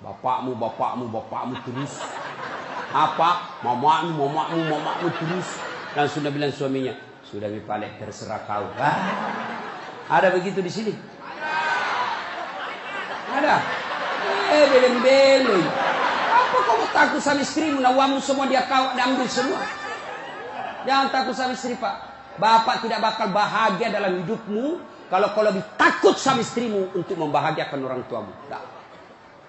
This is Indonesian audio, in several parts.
Bapakmu, bapakmu, bapakmu terus. Apa? Mamamu, mamamu, mamamu terus. Langsung dia bilang suaminya, sudah Mipalek, terserah kau. Ada begitu di sini? Ada. Beleng-beleng. Apa kamu takut sama istrimu? Nawamu semua dia kau ambil semua. Jangan takut sama istri, Pak. Bapak tidak bakal bahagia dalam hidupmu kalau kau lebih takut sama istrimu untuk membahagiakan orang tuamu. Nah.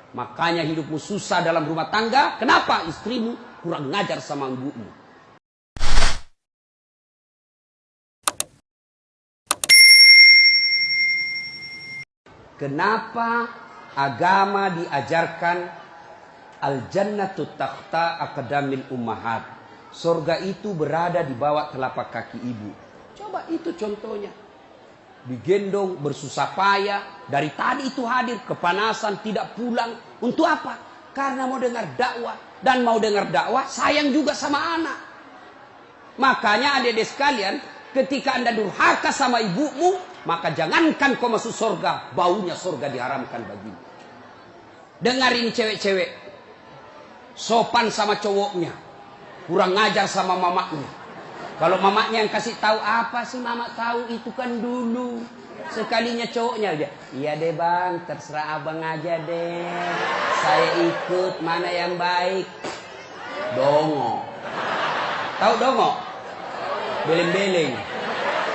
Makanya hidupmu susah dalam rumah tangga. Kenapa? Istrimu kurang ngajar sama ibumu. Kenapa agama diajarkan al-jannatu takhta aqdamil ummahat? Surga itu berada di bawah telapak kaki ibu. Coba itu contohnya. Digendong bersusah payah, dari tadi itu hadir kepanasan, tidak pulang. Untuk apa? Karena mau dengar dakwah. Dan mau dengar dakwah sayang juga sama anak. Makanya adik-adik sekalian, ketika Anda durhaka sama ibumu, maka jangankan kau masuk surga, baunya surga diharamkan bagimu. Dengar ini cewek-cewek, sopan sama cowoknya, kurang ngajar sama mamaknya. Kalau mamaknya yang kasih tahu, apa sih mama tahu, itu kan dulu. Sekalinya cowoknya dia, iya deh bang, terserah abang aja deh, saya ikut, mana yang baik. Dongo. Tahu dongo? Beleng-beleng.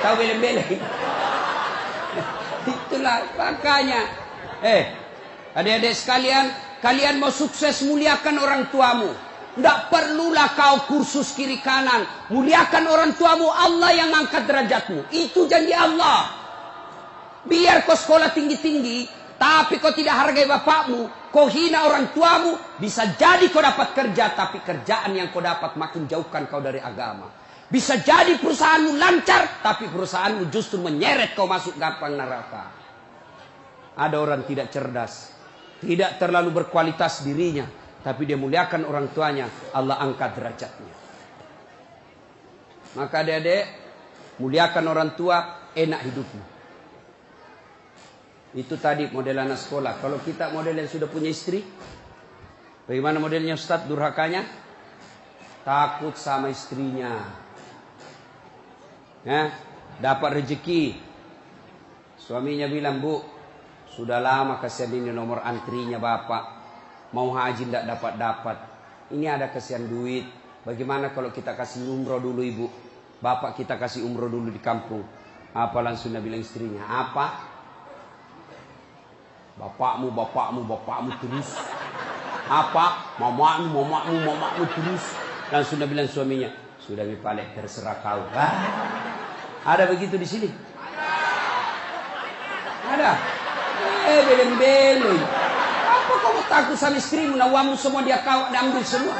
Tahu beleng-beleng? Itulah makanya. Adik-adik sekalian, kalian mau sukses, muliakan orang tuamu. Tidak perlulah kau kursus kiri kanan. Muliakan orang tuamu, Allah yang angkat derajatmu. Itu janji Allah. Biar kau sekolah tinggi-tinggi, tapi kau tidak hargai bapakmu, kau hina orang tuamu, bisa jadi kau dapat kerja, tapi kerjaan yang kau dapat makin jauhkan kau dari agama. Bisa jadi perusahaanmu lancar, tapi perusahaanmu justru menyeret kau masuk gampang neraka. Ada orang tidak cerdas, tidak terlalu berkualitas dirinya, tapi dia muliakan orang tuanya, Allah angkat derajatnya. Maka adik-adik, muliakan orang tua, enak hidupmu. Itu tadi model anak sekolah. Kalau kita model yang sudah punya istri, bagaimana modelnya Ustadz durhakanya? Takut sama istrinya. Ya, dapat rezeki. Suaminya bilang, bu, sudah lama kasihan ini nomor antrinya bapak. Mau haji tidak dapat-dapat. Ini ada kasihan duit. Bagaimana kalau kita kasih umroh dulu ibu? Bapak kita kasih umroh dulu di kampung. Apa langsung dia bilang istrinya? Apa? Bapakmu, bapakmu, bapakmu terus. Apa? Mamamu, mamamu, mamamu terus. Langsung dia bilang suaminya, sudah Mipalek, terserah kau. Ada begitu di sini? Ada. Beleng-beleng. Apa kamu takut sama istrimu? Nawamu semua dia kau ambil semua.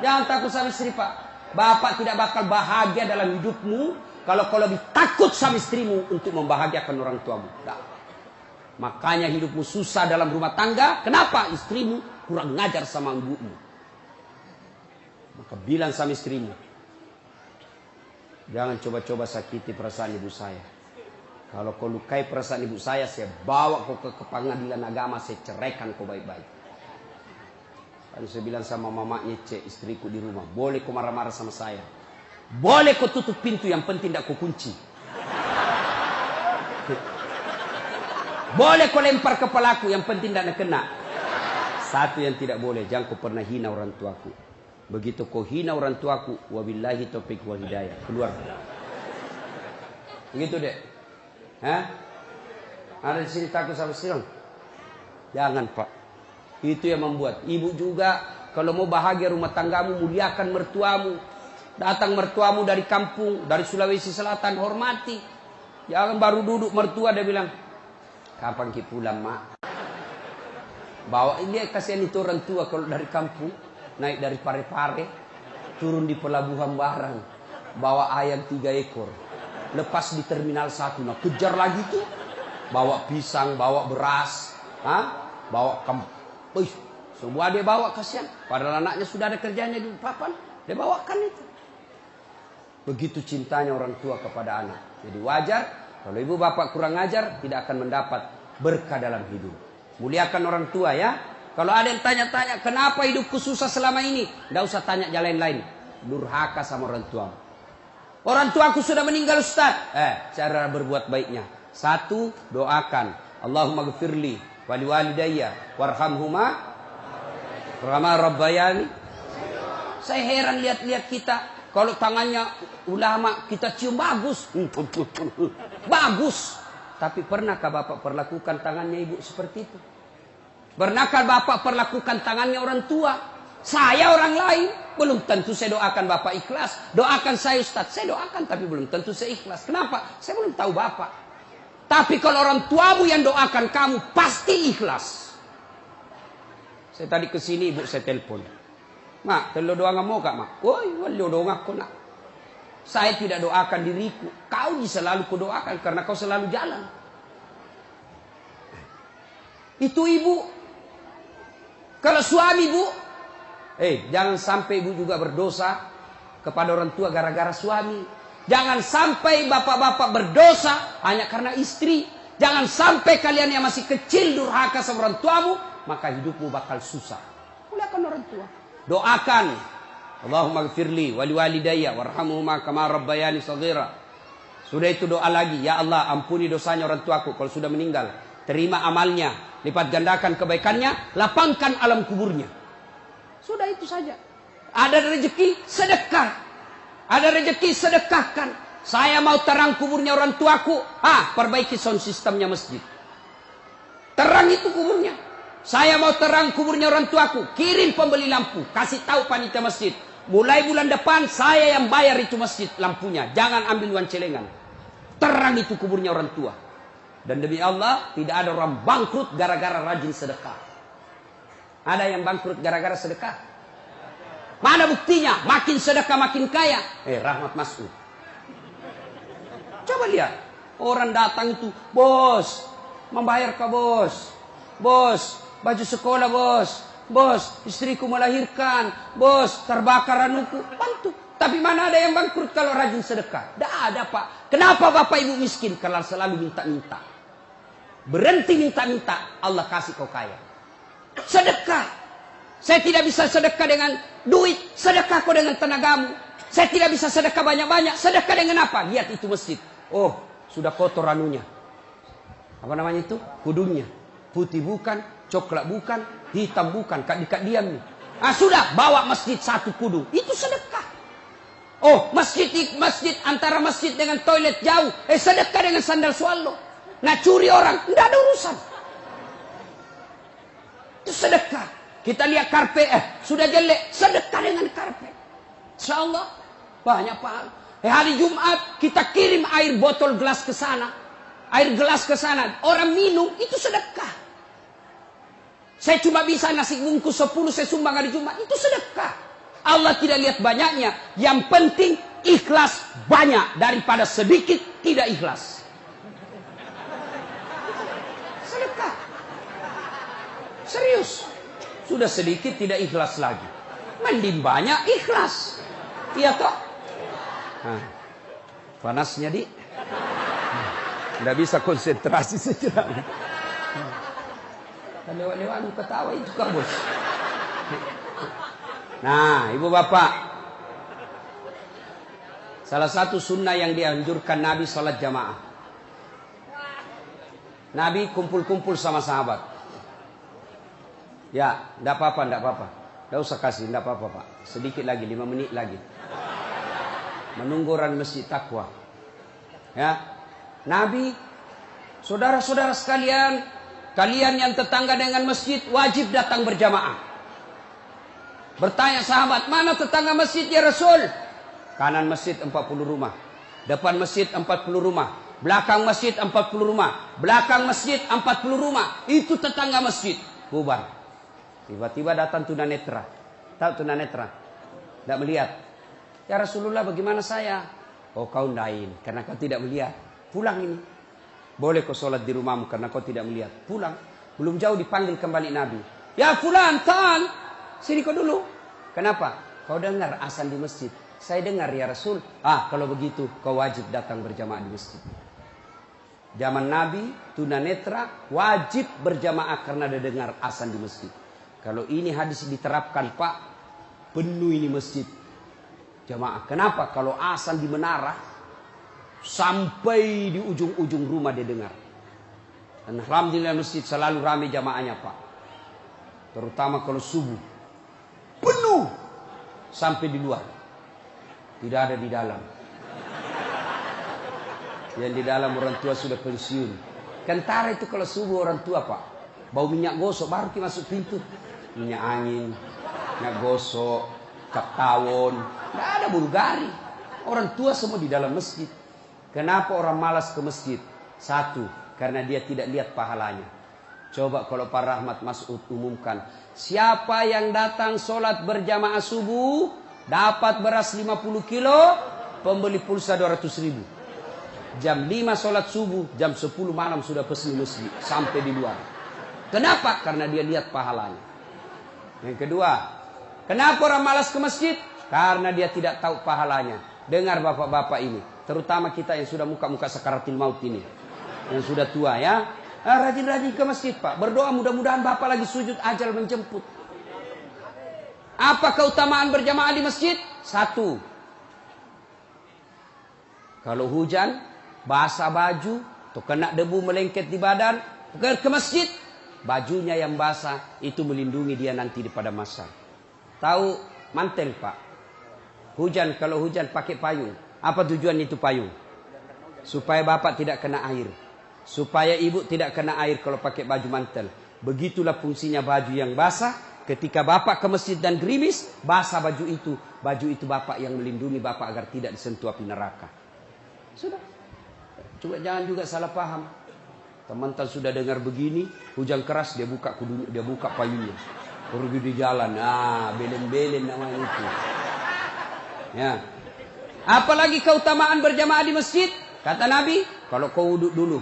Jangan takut sama istri, Pak. Bapak tidak bakal bahagia dalam hidupmu kalau kau lebih takut sama istrimu untuk membahagiakan orang tuamu. Nah. Makanya hidupmu susah dalam rumah tangga. Kenapa? Istrimu kurang ngajar sama ibumu. Maka bilang sama istrimu, jangan coba-coba sakiti perasaan ibu saya. Kalau kau lukai perasaan ibu saya bawa kau ke pengadilan agama, saya ceraikan kau baik-baik. Lalu saya bilang sama mamanya, istriku di rumah, boleh kau marah-marah sama saya, boleh kau tutup pintu, yang penting tidak kau kunci. Boleh kau lempar kepalaku, yang penting tidak kena. Satu yang tidak boleh, jangan kau pernah hina orang tuaku. Begitu kau hina orang tuaku, wabillahi taufiq wal hidayah, keluar. Begitu deh. Ada di sini takut sama istri? Jangan, Pak. Itu yang membuat ibu juga kalau mau bahagia rumah tanggamu, muliakan mertuamu. Datang mertuamu dari kampung, dari Sulawesi Selatan, hormati. Jangan baru duduk mertua dia bilang, kapan ki pulang, mak? Bawa ini, kasihan itu orang tua kalau dari kampung, naik dari Parepare, turun di pelabuhan barang, bawa ayam 3 ekor, lepas di terminal 1, nah kejar lagi tuh, bawa pisang, bawa beras, bawa semua dia bawa, kasihan. Padahal anaknya sudah ada kerjanya di papan, dia bawakan itu. Begitu cintanya orang tua kepada anak. Jadi wajar kalau ibu bapak kurang ajar, tidak akan mendapat berkah dalam hidup. Muliakan orang tua ya. Kalau ada yang tanya-tanya, kenapa hidupku susah selama ini? Tidak usah tanya jalan lain. Durhaka sama orang tua. Orang tuaku sudah meninggal, Ustaz. Cara berbuat baiknya. Satu, doakan. Allahumma gfirli wali walidayya warhamhuma kama rabbayani. Saya heran lihat-lihat kita. Kalau tangannya ulama kita cium bagus. Bagus. Tapi pernahkah Bapak perlakukan tangannya ibu seperti itu? Pernahkah Bapak perlakukan tangannya orang tua? Saya orang lain. Belum tentu saya doakan Bapak ikhlas. Doakan saya Ustaz. Saya doakan tapi belum tentu saya ikhlas. Kenapa? Saya belum tahu Bapak. Tapi kalau orang tuamu yang doakan kamu pasti ikhlas. Saya tadi ke sini ibu saya telepon. Mak, telo doa mau kak mak? Woi, walio doa aku nak. Saya tidak doakan diriku. Kau selalu kudoakan karena kau selalu jalan. Itu ibu. Kalau suami ibu, jangan sampai ibu juga berdosa kepada orang tua gara-gara suami. Jangan sampai bapak-bapak berdosa hanya karena istri. Jangan sampai kalian yang masih kecil durhaka sama orang tuamu, maka hidupmu bakal susah. Muliakan orang tua. Doakan. Allahumma gfirli wali walidayya warhamhuma kama rabbayani shaghira. Sudah itu doa lagi, ya Allah ampuni dosanya orang tuaku kalau sudah meninggal. Terima amalnya, lipat gandakan kebaikannya, lapangkan alam kuburnya. Sudah itu saja. Ada rezeki, sedekah. Ada rezeki, sedekahkan. Saya mau terang kuburnya orang tuaku. Perbaiki sound sistemnya masjid. Terang itu kuburnya. Saya mau terang kuburnya orang tuaku. Kirim pembeli lampu. Kasih tahu panitia masjid. Mulai bulan depan saya yang bayar itu masjid lampunya. Jangan ambil uang celengan. Terang itu kuburnya orang tua. Dan demi Allah tidak ada orang bangkrut gara-gara rajin sedekah. Ada yang bangkrut gara-gara sedekah? Mana buktinya? Makin sedekah makin kaya. Rahmat Masud. Coba lihat. Orang datang itu, bos, membayar ke bos. Bos, baju sekolah bos. Bos, istriku melahirkan. Bos, terbakar anuku. Bantu. Tapi mana ada yang bangkrut kalau rajin sedekah? Tidak ada Pak. Kenapa Bapak Ibu miskin? Karena selalu minta-minta. Berhenti minta-minta. Allah kasih kau kaya. Sedekah. Saya tidak bisa sedekah dengan duit. Sedekah kau dengan tenagamu. Saya tidak bisa sedekah banyak-banyak. Sedekah dengan apa? Lihat itu masjid. Oh, sudah kotor anunya. Apa namanya itu? Kudunya. Putih bukan, coklat bukan, hitam bukan. Kak diam nih. Sudah, bawa masjid satu kudu. Itu sedekah. Oh, masjid antara masjid dengan toilet jauh. Sedekah dengan sandal swallow. Nah, curi orang. Tidak ada urusan. Itu sedekah. Kita lihat karpet, sudah jelek, sedekah dengan karpet. Insyaallah banyak pahala. Hari Jumat kita kirim air botol gelas ke sana. Air gelas ke sana, orang minum itu sedekah. Saya cuma bisa nasi bungkus 10 saya sumbang hari Jumat, itu sedekah. Allah tidak lihat banyaknya, yang penting ikhlas banyak daripada sedikit tidak ikhlas. Sedekah. Serius. Sudah sedikit tidak ikhlas lagi. Mending banyak ikhlas. Iya toh? Panasnya di. Tidak bisa konsentrasi sejenak. Lewat-lewat ketawa itu kan bos. Nah, ibu bapak. Salah satu sunnah yang dianjurkan Nabi sholat jamaah. Nabi kumpul-kumpul sama sahabat. Ya, tidak apa-apa, tidak apa-apa. Tidak usah kasih, tidak apa-apa Pak. Sedikit lagi, 5 menit lagi. Menunggu orang masjid takwa. Ya, Nabi, saudara-saudara sekalian, kalian yang tetangga dengan masjid wajib datang berjamaah. Bertanya sahabat, mana tetangga masjid ya Rasul? Kanan masjid 40 rumah. Depan masjid 40 rumah. Belakang masjid 40 rumah. Belakang masjid 40 rumah. Itu tetangga masjid. Bubar. Tiba-tiba datang tunanetra. Tahu tunanetra? Tidak melihat. Ya Rasulullah bagaimana saya? Oh kau lain. Karena kau tidak melihat. Pulang ini. Boleh kau sholat di rumahmu karena kau tidak melihat. Pulang. Belum jauh dipanggil kembali Nabi. Ya fulan, tan. Sini kau dulu. Kenapa? Kau dengar azan di masjid. Saya dengar ya Rasul. Kalau begitu kau wajib datang berjamaah di masjid. Zaman Nabi, tunanetra wajib berjamaah karena dia dengar azan di masjid. Kalau ini hadis diterapkan Pak, penuh ini masjid. Jamaah, kenapa? Kalau azan di menara, sampai di ujung-ujung rumah dia dengar. Dan alhamdulillah masjid selalu ramai jamaahnya Pak. Terutama kalau subuh. Penuh. Sampai di luar. Tidak ada di dalam. Yang di dalam orang tua sudah pensiun. Kentara itu kalau subuh orang tua Pak. Bau minyak gosok baru kita masuk pintu. Minyak angin, minyak gosok, cap tawon. Tidak ada bulgari. Orang tua semua di dalam masjid. Kenapa orang malas ke masjid? Satu, karena dia tidak lihat pahalanya. Coba kalau Pak Rahmat Mas'ud umumkan. Siapa yang datang sholat berjamaah subuh, dapat beras 50 kilo, pembeli pulsa 200.000. Jam 5 sholat subuh, jam 10 malam sudah pesan masjid. Sampai di luar. Kenapa? Karena dia lihat pahalanya. Yang kedua, kenapa orang malas ke masjid? Karena dia tidak tahu pahalanya. Dengar bapak-bapak ini. Terutama kita yang sudah muka-muka sakaratil maut ini. Yang sudah tua ya. Rajin-rajin ke masjid Pak. Berdoa mudah-mudahan bapak lagi sujud ajal menjemput. Apa keutamaan berjamaah di masjid? Satu. Kalau hujan, basah baju, atau kena debu melengket di badan, ke masjid. Bajunya yang basah itu melindungi dia nanti di pada masa. Tahu mantel Pak. Hujan, kalau hujan pakai payung. Apa tujuan itu payung? Supaya bapak tidak kena air. Supaya ibu tidak kena air kalau pakai baju mantel. Begitulah fungsinya baju yang basah. Ketika bapak ke masjid dan gerimis, basah baju itu. Baju itu bapak yang melindungi bapak agar tidak disentuh api neraka. Sudah. Coba jangan juga salah paham. Teman-teman sudah dengar begini, hujan keras dia buka kudunya, dia buka payungnya. Pergi di jalan. Belen-belen namanya itu. Ya. Apalagi keutamaan berjamaah di masjid? Kata Nabi, kalau kau wudhu dulu,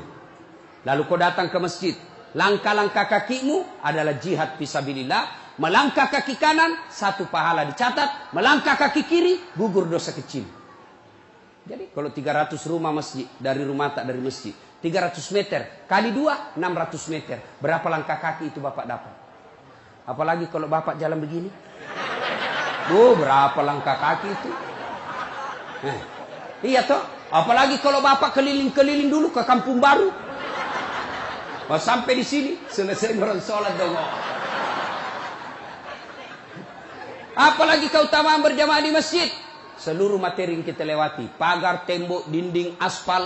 lalu kau datang ke masjid, langkah-langkah kakimu adalah jihad fisabilillah. Melangkah kaki kanan, 1 pahala dicatat. Melangkah kaki kiri, gugur dosa kecil. Jadi kalau 300 rumah masjid, dari rumah tak dari masjid, 300 meter, kali 2, 600 meter. Berapa langkah kaki itu bapak dapat? Apalagi kalau bapak jalan begini. Berapa langkah kaki itu? Iya toh. Apalagi kalau bapak keliling-keliling dulu ke kampung baru. Sampai di sini, selesai orang sholat dong. Apalagi keutamaan berjamaah di masjid. Seluruh materi yang kita lewati. Pagar, tembok, dinding, aspal,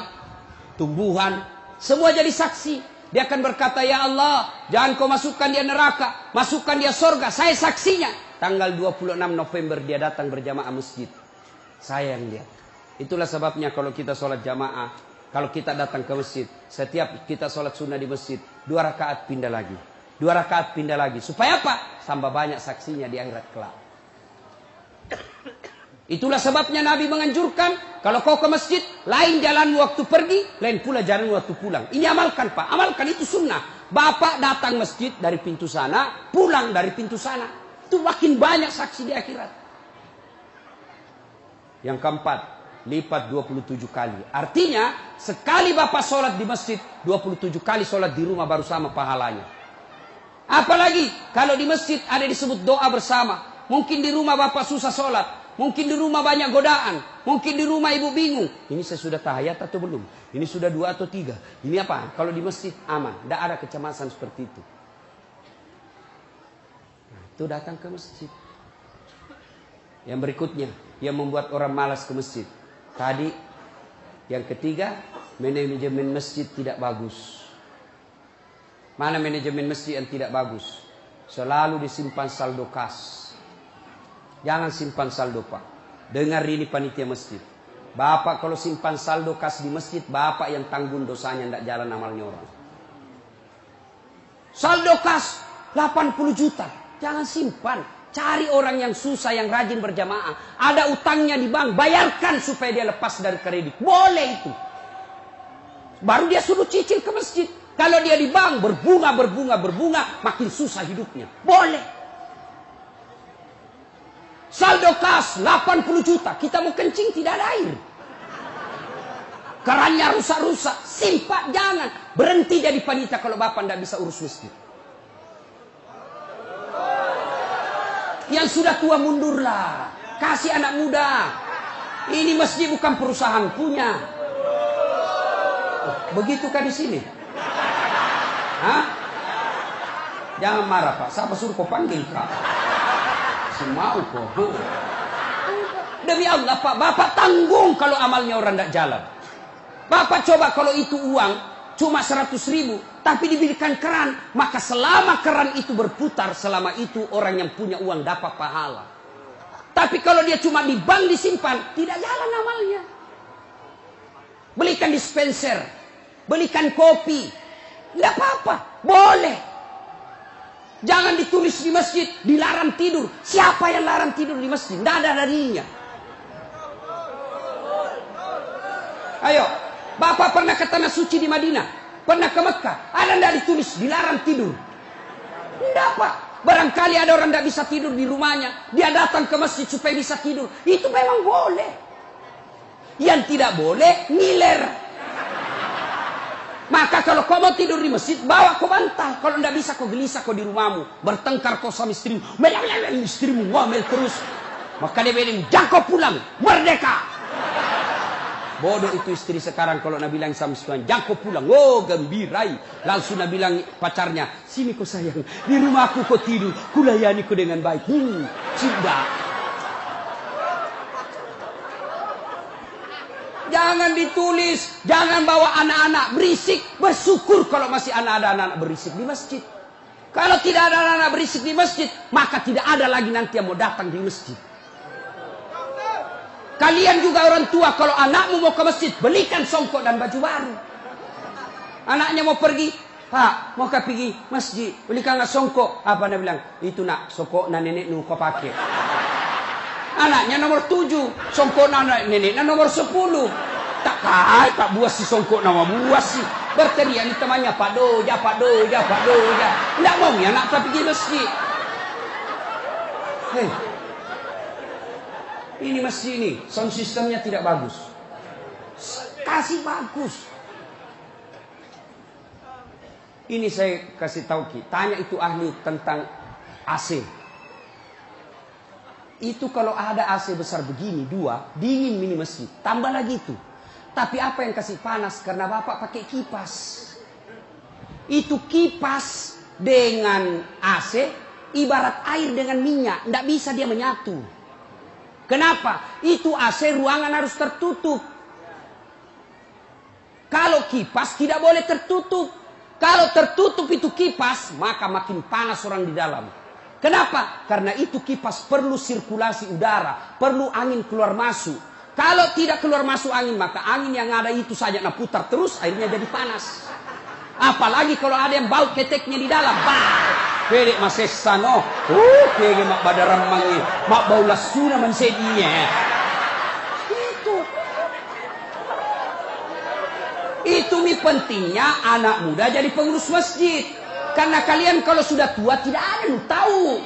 tumbuhan. Semua jadi saksi. Dia akan berkata, ya Allah, jangan kau masukkan dia neraka. Masukkan dia surga. Saya saksinya. Tanggal 26 November dia datang berjamaah masjid. Saya yang lihat. Itulah sebabnya kalau kita sholat jamaah. Kalau kita datang ke masjid. Setiap kita sholat sunnah di masjid. 2 rakaat pindah lagi. 2 rakaat pindah lagi. Supaya apa? Tambah banyak saksinya di akhirat kelak. Itulah sebabnya Nabi menganjurkan. Kalau kau ke masjid. Lain jalan waktu pergi. Lain pula jalan waktu pulang. Ini amalkan Pak. Amalkan itu sunnah. Bapak datang masjid dari pintu sana. Pulang dari pintu sana. Itu makin banyak saksi di akhirat. Yang keempat. Lipat 27 kali. Artinya. Sekali bapak sholat di masjid. 27 kali sholat di rumah baru sama pahalanya. Apalagi. Kalau di masjid ada disebut doa bersama. Mungkin di rumah bapak susah sholat. Mungkin di rumah banyak godaan. Mungkin di rumah ibu bingung. Ini saya sudah tahiyat atau belum? Ini sudah 2 atau 3? Ini apa? Kalau di masjid aman. Tidak ada kecemasan seperti itu. Nah, itu datang ke masjid. Yang berikutnya. Yang membuat orang malas ke masjid. Tadi. Yang ketiga. Manajemen masjid tidak bagus. Mana manajemen masjid yang tidak bagus? Selalu disimpan saldo kas. Jangan simpan saldo Pak. Dengar ini panitia masjid. Bapak kalau simpan saldo kas di masjid, bapak yang tanggung dosanya, tidak jalan amalnya orang. Saldo kas 80 juta. Jangan simpan. Cari orang yang susah, yang rajin berjamaah. Ada utangnya di bank, bayarkan supaya dia lepas dari kredit. Boleh itu. Baru dia suruh cicil ke masjid. Kalau dia di bank berbunga, makin susah hidupnya. Boleh. Saldo kas 80 juta. Kita mau kencing tidak ada air. Kerannya rusak-rusak. Simpan, jangan. Berhenti jadi panitia kalau bapak tidak bisa urus masjid. Yang sudah tua mundurlah. Kasih anak muda. Ini masjid bukan perusahaan punya. Begitukah di sini? Hah? Jangan marah Pak. Siapa suruh kau panggil Pak? Semau kok. Demi Allah Pak, Bapak tanggung kalau amalnya orang tidak jalan. Bapak coba kalau itu uang cuma 100.000, tapi diberikan keran, maka selama keran itu berputar, selama itu orang yang punya uang dapat pahala. Tapi kalau dia cuma di bank disimpan, tidak jalan amalnya. Belikan dispenser, belikan kopi, tidak apa-apa, boleh. Jangan ditulis di masjid, dilarang tidur. Siapa yang larang tidur di masjid? Tidak ada darinya. Ayo, Bapak pernah ke Tanah Suci di Madinah? Pernah ke Mekah? Ada tidak ditulis dilarang tidur? Tidak Pak. Barangkali ada orang tidak bisa tidur di rumahnya. Dia datang ke masjid supaya bisa tidur. Itu memang boleh. Yang tidak boleh, ngiler. Maka kalau kau mau tidur di masjid, bawa kau bantal. Kalau tidak bisa kau gelisah kau di rumahmu. Bertengkar kau sama istrimu. Istrimu ngomel terus. Maka dia bilang, jangan kau pulang. Merdeka. Bodoh itu istri sekarang kalau Nabi bilang sama suami, jangan kau pulang. Oh, gembirai. Langsung Nabi bilang pacarnya, sini kau sayang, di rumahku kau tidur, kulayani kau dengan baik. Sudah. Jangan ditulis, jangan bawa anak-anak berisik. Bersyukur kalau masih ada anak-anak berisik di masjid. Kalau tidak ada anak-anak berisik di masjid, maka tidak ada lagi nanti yang mau datang di masjid. Kalian juga orang tua, kalau anakmu mau ke masjid, belikan songkok dan baju baru. Anaknya mau pergi, Pak, mau pergi masjid, belikan songkok. Apa dia bilang? Itu nak, songkok na nenek nu kau pakai. Anaknya nomor 7, songkok na nenek na nomor 10. Tak kai, Pak buas si songkok nama buas si. Berteriak ni temannya, Pak Doja, Pak Doja, Pak Doja. Tidak mau ya nak pergi masjid. Hei. Ini masjid ini, sound systemnya tidak bagus. Kasih bagus. Ini saya kasih tahu Ki, tanya itu ahli tentang AC. Itu kalau ada AC besar begini, 2, dingin mini masjid. Tambah lagi itu. Tapi apa yang kasih panas? Karena Bapak pakai kipas. Itu kipas dengan AC, ibarat air dengan minyak. Tidak bisa dia menyatu. Kenapa? Itu AC ruangan harus tertutup. Kalau kipas tidak boleh tertutup. Kalau tertutup itu kipas, maka makin panas orang di dalam. Kenapa? Karena itu kipas perlu sirkulasi udara, perlu angin keluar masuk. Kalau tidak keluar masuk angin, maka angin yang ada itu saja nak putar terus, akhirnya jadi panas. Apalagi kalau ada yang bau keteknya di dalam. Pede masesano, pede mak badaram mangi, mak bau lasuna mansedinya. Itu nih pentingnya anak muda jadi pengurus masjid. Karena kalian kalau sudah tua tidak ada yang tahu.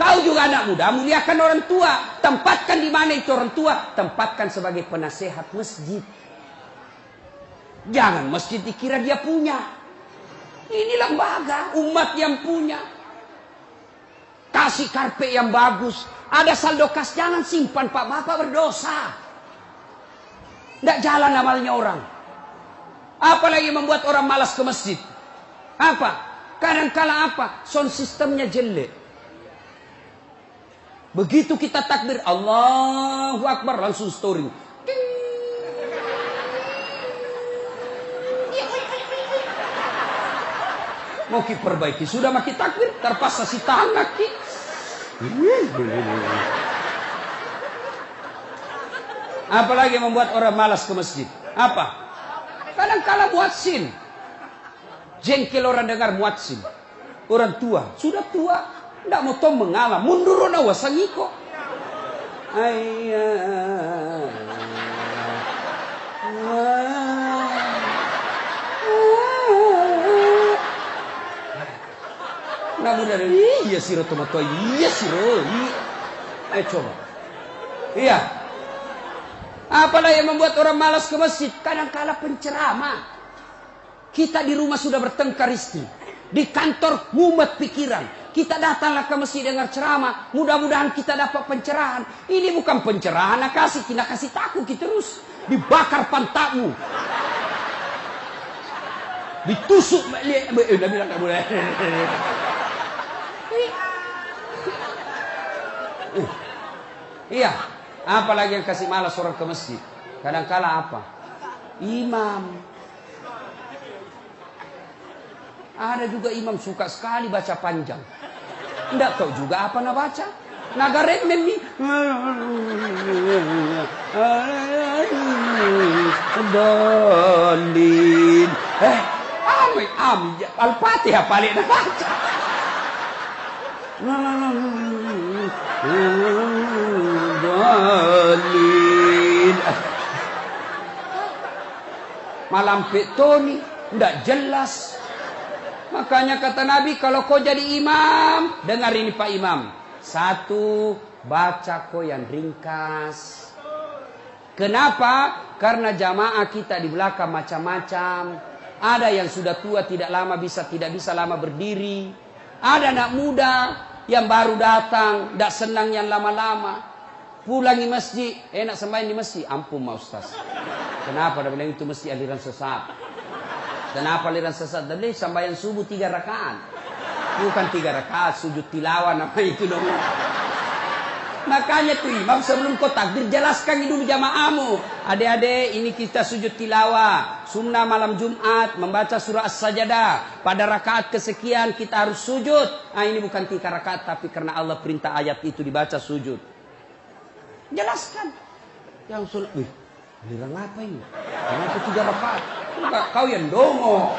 Kau juga anak muda, muliakan orang tua. Tempatkan di mana itu orang tua, tempatkan sebagai penasehat masjid. Jangan masjid dikira dia punya. Ini lembaga, umat yang punya. Kasih karpet yang bagus. Ada saldo kas, jangan simpan Pak, Bapak berdosa. Tidak jalan amalnya orang. Apalagi membuat orang malas ke masjid. Apa? Kadang-kala apa? Sound sistemnya jelek. Begitu kita takbir, Allahu Akbar, langsung story. Mau ki perbaiki, sudah makin takbir, terpaksa si tangan ki. Apalagi membuat orang malas ke masjid. Apa? Kadang-kala muadzin. Jengkel orang dengar muadzin. Orang tua, sudah tua, tidak mau tom mengalah, mundur na wasangiko. Namun dari iya siro tomato, iya siro. Ayo coba. Iya. Apalah yang membuat orang malas ke masjid? Kadang-kala penceramah. Kita di rumah sudah bertengkar istri. Di kantor mumet pikiran. Kita datanglah ke masjid dengar ceramah. Mudah-mudahan kita dapat pencerahan. Ini bukan pencerahan, kita kasih takut kita terus. Dibakar pantatmu. Ditusuk. Nabi bilang tak boleh. Iya. Apalagi yang kasih malas orang ke masjid. Kadang-kala apa? Imam. Ada juga imam suka sekali baca panjang. Tidak tahu juga apa nak baca. Nagaret memi. Dolin. Al-Fatihah paling nak baca. Dolin. Malam petoni. Tidak jelas. Makanya kata Nabi, kalau kau jadi imam, dengar ini Pak Imam. 1, baca kau yang ringkas. Kenapa? Karena jamaah kita di belakang macam-macam. Ada yang sudah tua tidak bisa lama berdiri. Ada anak muda yang baru datang, tidak senang yang lama-lama. Pulang di masjid, enak sembahyang di masjid. Ampun Ma Ustaz. Kenapa? Dia bilang itu masjid aliran sesat. Kenapa aliran sesat? Dia bilang sembahyang subuh 3 rakaat. Bukan 3 rakaat, sujud tilawah nama itu dong. Makanya tuh imam sebelum kau takbir jelaskan dulu jamaahmu. Adik-adik ini kita sujud tilawah. Sunnah malam Jumat membaca surah As-Sajadah. Pada rakaat kesekian kita harus sujud. Ini bukan 3 rakaat tapi karena Allah perintah ayat itu dibaca sujud. Jelaskan. Yang sulit, aliran apa ini? Kenapa 3 rakaat? Kau yang dongo.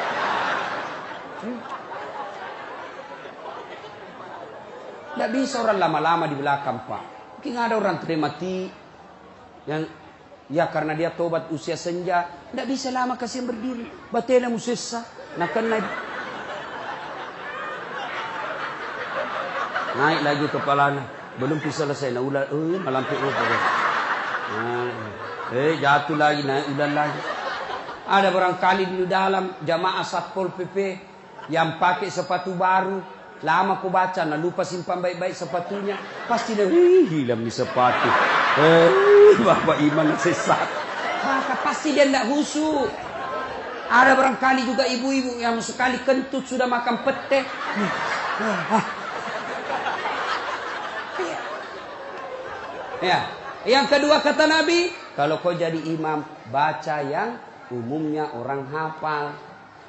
Tidak bisa orang lama-lama di belakang Pak. Mungkin ada orang termati yang ya karena dia tobat usia senja. Tidak bisa lama kasih berdiri. Batela musessa. Naik lagi kepalanya. Belum bisa selesai. Malam jatuh lagi. Naik ulang lagi. Ada barangkali di dalam jamaah Satpol PP yang pakai sepatu baru. Lama aku baca, lupa simpan baik-baik sepatunya. Pasti dia, hilang nih sepatu. Bapak Iman sesat. Maka pasti dia tidak khusyuk. Ada barangkali juga ibu-ibu yang sekali kentut sudah makan pete. Ya. Yang kedua kata Nabi, kalau kau jadi imam, baca yang umumnya orang hafal.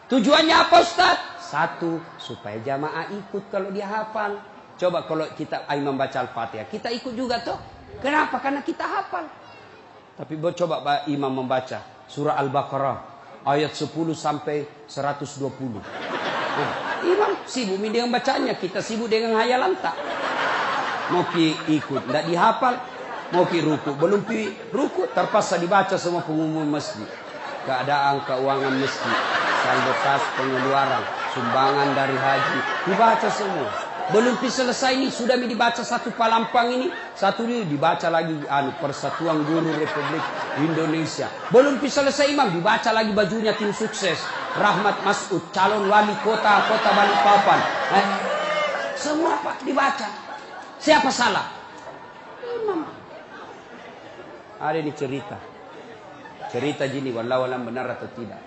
Tujuannya apa Ustaz? 1, supaya jamaah ikut kalau dia hafal. Coba kalau kita imam baca Al-Fatihah, kita ikut juga toh. Kenapa? Karena kita hafal. Tapi coba imam membaca surah Al-Baqarah ayat 10 sampai 120. Imam sibuk dengan bacanya, kita sibuk dengan hayalan tak. Mau ikut, tidak dihafal. Mau ruku, belum ruku, terpaksa dibaca semua pengumuman masjid. Keadaan keuangan masjid, saldo kas pengeluaran, sumbangan dari haji, dibaca semua. Belum selesai ini sudah dibaca satu palampang ini, satu ini dibaca lagi Persatuan Guru Republik Indonesia. Belum selesai imam dibaca lagi bajunya tim sukses, Rahmat Masud, calon wali kota Balikpapan. Semua Pak dibaca. Siapa salah? Imam. Ada ini cerita gini, wallahualam benar atau tidak.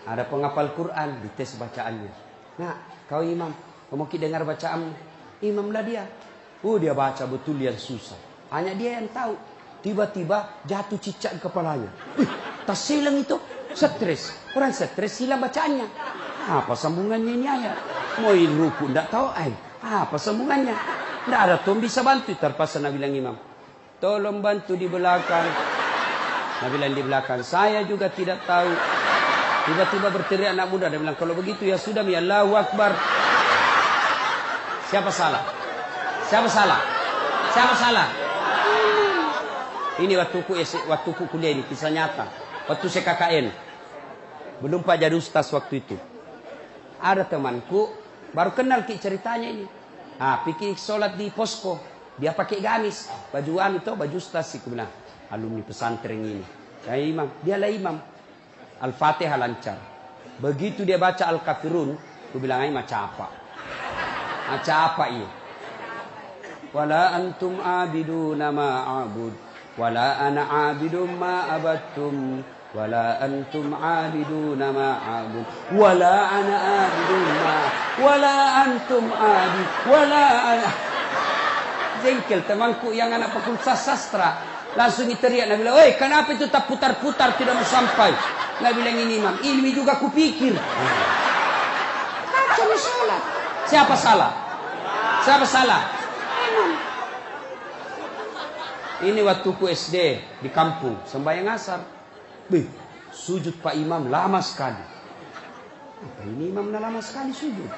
Ada penghafal Quran, dites bacaannya. Nah, kau imam, kau mau dengar bacaanmu. Imamlah dia. Dia baca betul yang susah. Hanya dia yang tahu. Tiba-tiba jatuh cicak di kepalanya. Tas hilang itu. Stres. Orang stres hilang bacaannya. Apa sambungannya ini ayat? Mau ruku, tidak tahu. Apa sambungannya? Tidak ada tuh bisa bantu. Terpaksa Nabi bilang imam, tolong bantu di belakang. Nabi bilang di belakang, saya juga tidak tahu. Tiba-tiba berteriak anak muda. Dia bilang, kalau begitu ya sudah, ya Allahu Akbar. Siapa salah? Siapa salah? Siapa salah? Ini waktuku kuliah ini, kisah nyata. Waktu saya KKN. Belum Pak jadi ustaz waktu itu. Ada temanku, baru kenal ceritanya ini. Pikir sholat di posko. Dia pakai gamis. Baju baju ustaz. Aku bilang, alumni pesantren ini. Saya imam. Dialah imam. Al-Fatihah lancar. Begitu dia baca Al-Kafirun, aku bilang, macam apa? Macam apa ini? Wala antum abiduna ma'abud, wala ana abidum ma'abattum, wala antum abiduna ma'abud, wala ana abidum wala antum abid, wala ana. Jengkel temanku yang anak fakultas sastra. Langsung teriak, Nabi bilang, "Woi, kenapa itu tak putar-putar tidak mau sampai?" Nabi bilang, "Ini imam, ilmi juga kupikir." Kacau salah. Siapa salah? Siapa salah? Imam. Ini waktuku SD di kampung, sembahyang asar. Sujud Pak Imam lama sekali. Apa ini imam lama sekali sujud?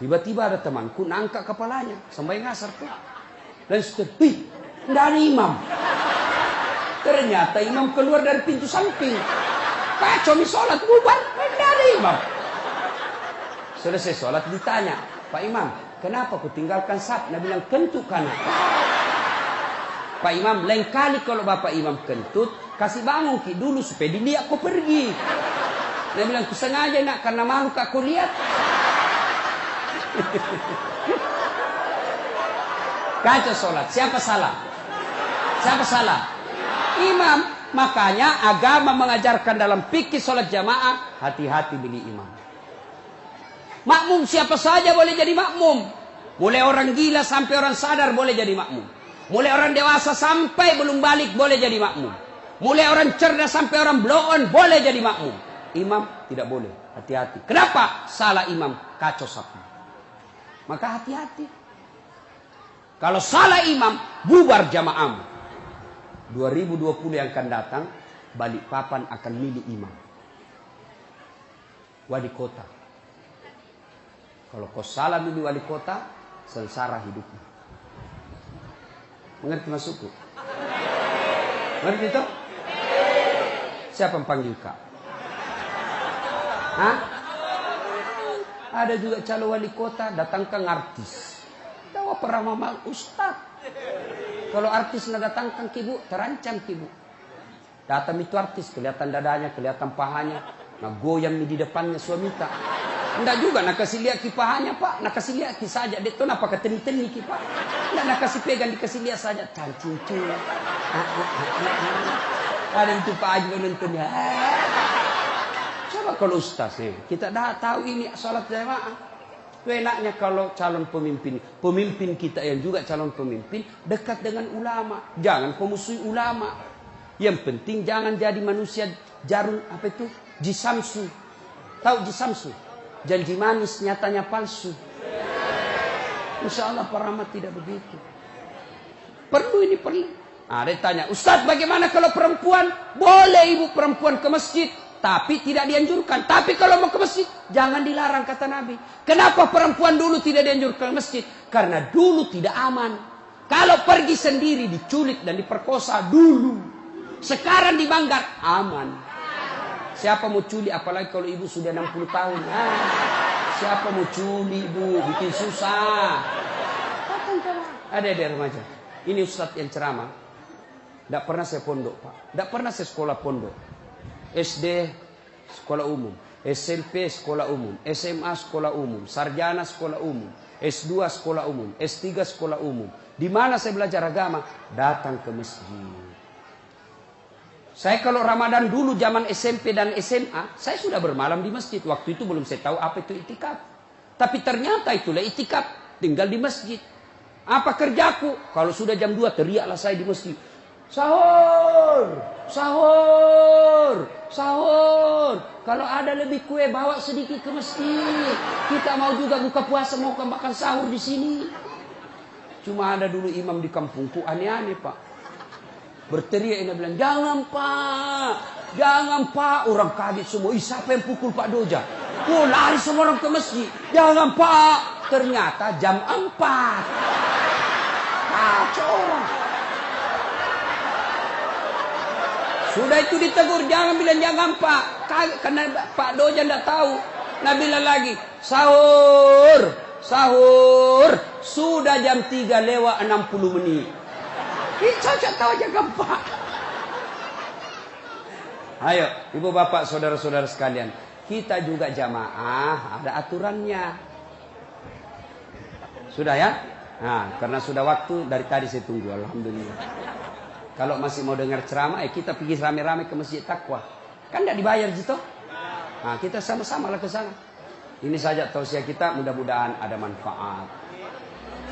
Tiba-tiba ada temanku nangkak kepalanya, sembahyang asar tuh. Dan sudah, tidak ada imam. Ternyata imam keluar dari pintu samping. Kacau mi sholat, bubar, tidak ada imam. Selesai sholat ditanya, "Pak Imam, kenapa ku tinggalkan saf?" Nabi bilang, "Kentut kanan." "Pak Imam, lain kali kalau Bapak Imam kentut, kasih bangun ki dulu supaya dilihat kau pergi." Nabi bilang, "Ku sengaja nak, karena malu aku lihat." Kacau sholat. Siapa salah? Siapa salah? Imam. Makanya agama mengajarkan dalam fikih sholat jamaah, hati-hati pilih imam. Makmum siapa saja boleh jadi makmum. Mulai orang gila sampai orang sadar boleh jadi makmum. Mulai orang dewasa sampai belum balik boleh jadi makmum. Mulai orang cerdas sampai orang blow on boleh jadi makmum. Imam tidak boleh. Hati-hati. Kenapa? Salah imam, kacau sapi. Maka hati-hati. Kalau salah imam, bubar jamaahmu. 2020 yang akan datang, Balikpapan akan milih imam. Wali kota. Kalau kau salah milih wali kota, sengsara hidupmu. Mengerti maksudku? Mengerti itu? Siapa yang panggil kak? Hah? Ada juga calon wali kota, datangkan artis. Tahu pernah mamal ustaz. Kalau artis nak datangkan kibu, terancam kibu. Datang itu artis, kelihatan dadanya, kelihatan pahanya. Nah goyang di depannya suami tak. Enggak juga nak kasih lihat kipahanya pak, nak kasih lihat saja. Dia tu nak pakai teni-teni kipak. Enggak nak kasih pegang, dikasih lihat saja. Cancing-cing. Ada itu pak Haji menonton ya. Coba kalau ustaz nih, kita dah tahu ini salat jamaah. Enaknya kalau calon pemimpin kita yang juga calon pemimpin dekat dengan ulama. Jangan pemusuhi ulama. Yang penting jangan jadi manusia jarum apa itu? Jisamsu. Tahu jisamsu? Janji manis nyatanya palsu. Insya Allah para rahmat tidak begitu. Perlu ini perlu. Nah, dia tanya, "Ustaz, bagaimana kalau perempuan? Boleh ibu perempuan ke masjid, tapi tidak dianjurkan. Tapi kalau mau ke masjid, jangan dilarang," kata Nabi. Kenapa perempuan dulu tidak dianjurkan ke masjid? Karena dulu tidak aman. Kalau pergi sendiri diculik dan diperkosa dulu. Sekarang di Manggar aman. Siapa mau culik, apalagi kalau ibu sudah 60 tahun. Siapa mau culik ibu, bikin susah. Ada remaja. Ini ustaz yang ceramah. Tidak pernah saya pondok pak. Tidak pernah saya sekolah pondok. SD sekolah umum, SMP sekolah umum, SMA sekolah umum, sarjana sekolah umum, S2 sekolah umum, S3 sekolah umum. Di mana saya belajar agama? Datang ke masjid. Saya kalau Ramadan dulu zaman SMP dan SMA, saya sudah bermalam di masjid. Waktu itu belum saya tahu apa itu itikaf. Tapi ternyata itulah itikaf, tinggal di masjid. Apa kerjaku? Kalau sudah jam 2 teriaklah saya di masjid. Sahur, sahur, sahur. Kalau ada lebih kue bawa sedikit ke masjid. Kita mau juga buka puasa, mau makan sahur di sini. Cuma ada dulu imam di kampungku aneh-aneh pak. Berteriak ini bilang, "Jangan pak, jangan pak." Orang kaget semua. Siapa yang pukul Pak Doja? Oh, lari semua orang ke masjid. "Jangan pak." Ternyata jam 4. Kacau orang. Sudah itu ditegur, jangan bilang jangan pak. Karena Pak Doja tidak tahu. Nah bilang lagi, "Sahur, sahur." Sudah jam 3 lewat 60 menit. Ini cocok tahu aja gampang. Ayo, ibu bapak, saudara-saudara sekalian. Kita juga jamaah, ada aturannya. Sudah ya? Nah, karena sudah waktu dari tadi saya tunggu, alhamdulillah. Kalau masih mau dengar ceramah, kita pergi rame-rame ke Masjid Taqwa. Kan tidak dibayar gitu. Nah, kita sama-sama lah ke sana. Ini saja tausiah kita, mudah-mudahan ada manfaat.